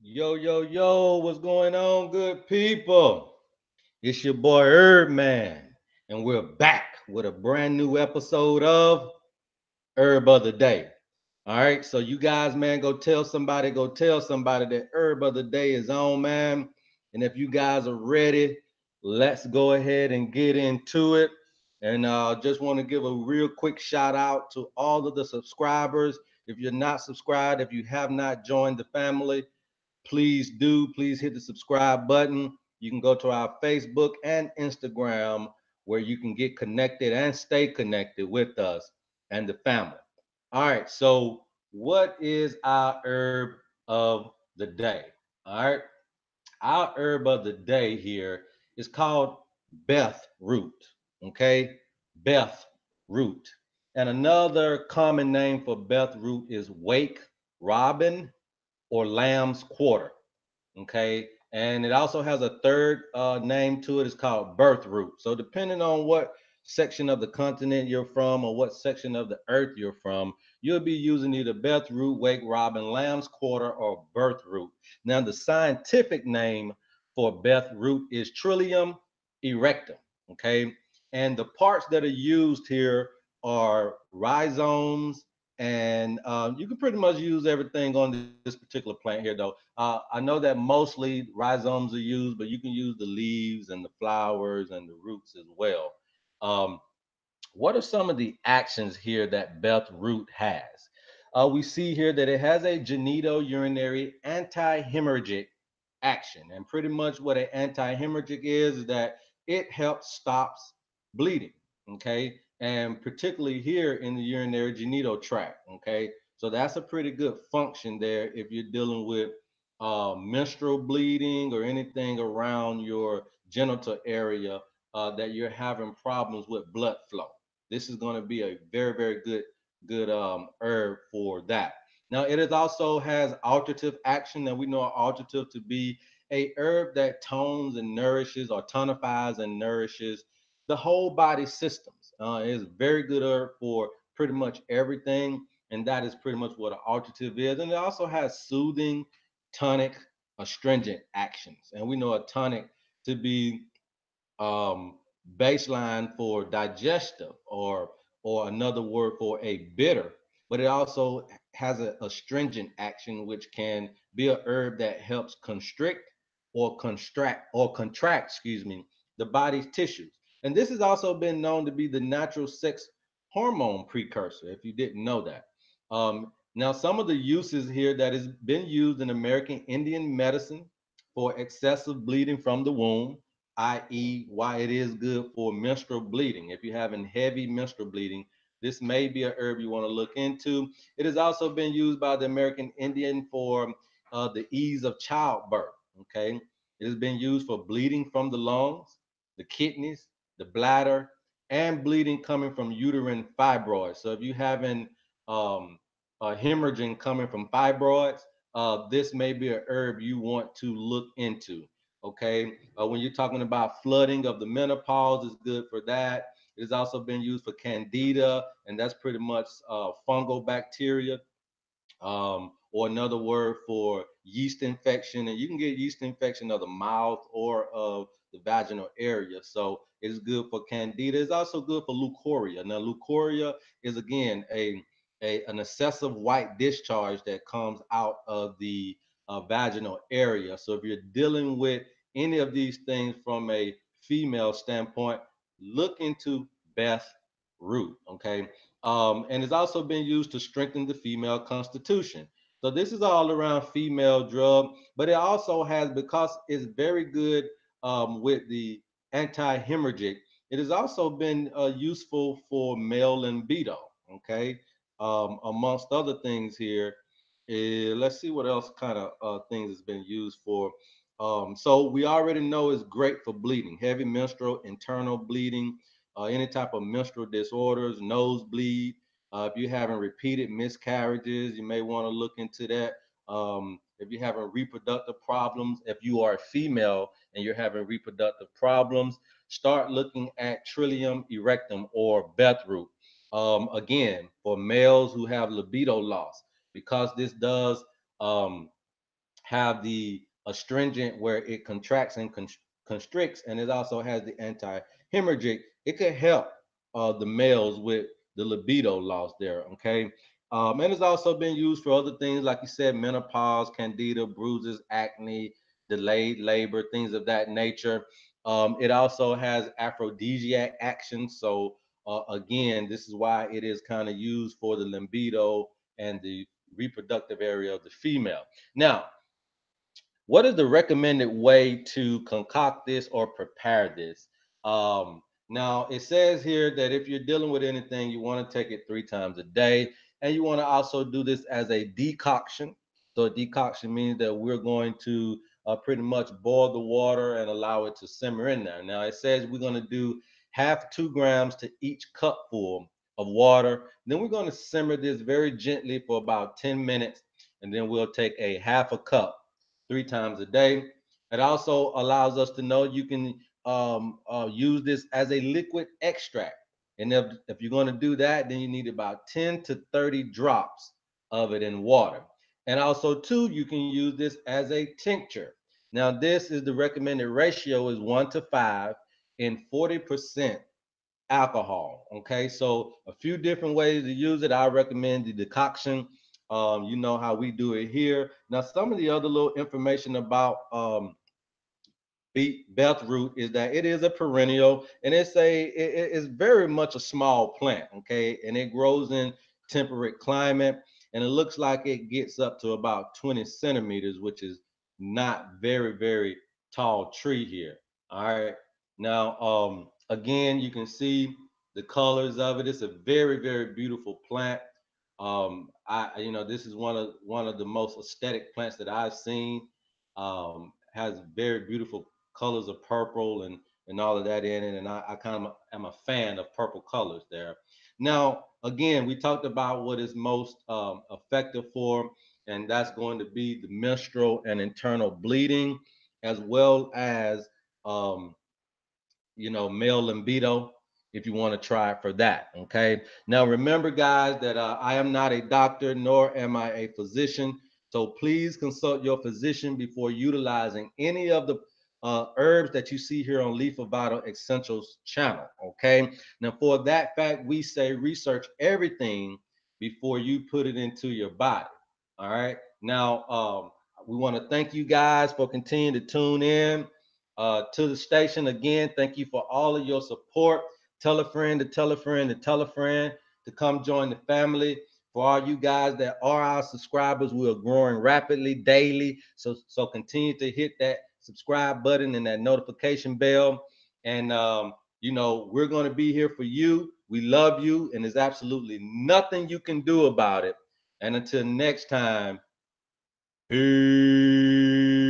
Yo, yo, yo, what's going on, good people? It's your boy Herb Man, and we're back with a brand new episode of Herb of the Day. All right, so you guys, man, go tell somebody that Herb of the Day is on, man. And if you guys are ready, let's go ahead and get into it. And just want to give a real quick shout out to all of the subscribers. If you're not subscribed, if you have not joined the family, please do. Please hit the subscribe button. You can go to our Facebook and Instagram where you can get connected and stay connected with us and the family. All right. So, what is our herb of the day? All right. Our herb of the day here is called BETH root. Okay. BETH root. And another common name for BETH root is wake robin or lamb's quarter. Okay. And it also has a third name to it. It's called birth root. So depending on what section of the continent you're from or what section of the earth you're from, you'll be using either birth root, wake robin, lamb's quarter, or birth root. Now the scientific name for birth root is Trillium erectum. Okay. And the parts that are used here are rhizomes, and you can pretty much use everything on this particular plant here, though. I know that mostly rhizomes are used, but you can use the leaves and the flowers and the roots as well. Um, what are some of the actions here that Beth root has? We see here that it has a genito-urinary anti-haemorrhagic action, and pretty much what an anti-haemorrhagic is that it helps stops bleeding. Okay, and particularly here in the urinary genital tract. Okay, so that's a pretty good function there if you're dealing with menstrual bleeding or anything around your genital area that you're having problems with blood flow. This is going to be a very, very good herb for that. Now, it is also has alterative action, and we know alterative to be a herb that tones and nourishes or tonifies and nourishes the whole body systems. It is a very good herb for pretty much everything, and that is pretty much what an alterative is. And it also has soothing, tonic, astringent actions, and we know a tonic to be um, baseline for digestive or another word for a bitter, but it also has a astringent action, which can be a herb that helps constrict or contract, excuse me, the body's tissues. And this has also been known to be the natural sex hormone precursor, if you didn't know that. Now, some of the uses here that has been used in American Indian medicine for excessive bleeding from the womb, i.e., why it is good for menstrual bleeding. If you're having heavy menstrual bleeding, this may be a herb you want to look into. It has also been used by the American Indian for the ease of childbirth. Okay, it has been used for bleeding from the lungs, the kidneys, the bladder, and bleeding coming from uterine fibroids. So if you're having um, hemorrhaging coming from fibroids, this may be a herb you want to look into. Okay, when you're talking about flooding of the menopause, it's good for that. It has also been used for Candida, and that's pretty much fungal bacteria, or another word for yeast infection. And you can get yeast infection of the mouth or of the vaginal area. So it's good for Candida. It's also good for leucorrhoea. Now, leucorrhoea is again an excessive white discharge that comes out of the vaginal area. So if you're dealing with any of these things from a female standpoint, look into Beth root. Okay, and it's also been used to strengthen the female constitution. So this is all around female drug, but it also has, because it's very good with the anti-hemorrhagic, it has also been useful for male libido. Okay, amongst other things here. Let's see what else kind of things it's been used for. So we already know it's great for bleeding, heavy menstrual, internal bleeding, any type of menstrual disorders, nosebleed. If you're having repeated miscarriages, you may want to look into that. If you're having reproductive problems, if you are a female and you're having reproductive problems, start looking at Trillium erectum or Beth root. Again, for males who have libido loss, because this does um, have the astringent where it contracts and constricts, and it also has the anti-haemorrhagic. It could help the males with the libido loss there. Okay. And it's also been used for other things, like you said, menopause, candida, bruises, acne, delayed labor, things of that nature. It also has aphrodisiac action. So again, this is why it is kind of used for the libido and the reproductive area of the female. Now, what is the recommended way to concoct this or prepare this? Now, it says here that if you're dealing with anything, you want to take it 3 times a day, and you want to also do this as a decoction. So, a decoction means that we're going to pretty much boil the water and allow it to simmer in there. Now, it says we're going to do half 2 grams to each cupful of water. Then we're going to simmer this very gently for about 10 minutes, and then we'll take a half a cup 3 times a day. It also allows us to know you can use this as a liquid extract. And if you're going to do that, then you need about 10 to 30 drops of it in water. And also, too, you can use this as a tincture. Now, this is the recommended ratio is 1 to 5 in 40% alcohol. Okay, so a few different ways to use it. I recommend the decoction. You know how we do it here. Now, some of the other little information about BETH root is that it is a perennial, and it is very much a small plant. Okay, and it grows in temperate climate, and it looks like it gets up to about 20 centimeters, which is not very tall tree here. All right. Now, again, you can see the colors of it. It's a very beautiful plant. This is one of the most aesthetic plants that I've seen. Has very beautiful colors of purple and all of that in it, and I kind of am a fan of purple colors there. Now, again, we talked about what is most effective for, and that's going to be the menstrual and internal bleeding, as well as um, male libido, if you want to try for that. Okay. Now, remember, guys, that I am not a doctor, nor am I a physician. So please consult your physician before utilizing any of the herbs that you see here on Leaf of Vital Essentials channel. Okay. Now, for that fact, we say research everything before you put it into your body. All right. Now, we want to thank you guys for continuing to tune in to the station. Again, thank you for all of your support. Tell a friend to tell a friend to tell a friend to come join the family. For all you guys that are our subscribers, we are growing rapidly daily. So continue to hit that subscribe button and that notification bell. And we're going to be here for you. We love you, and there's absolutely nothing you can do about it. And until next time, peace.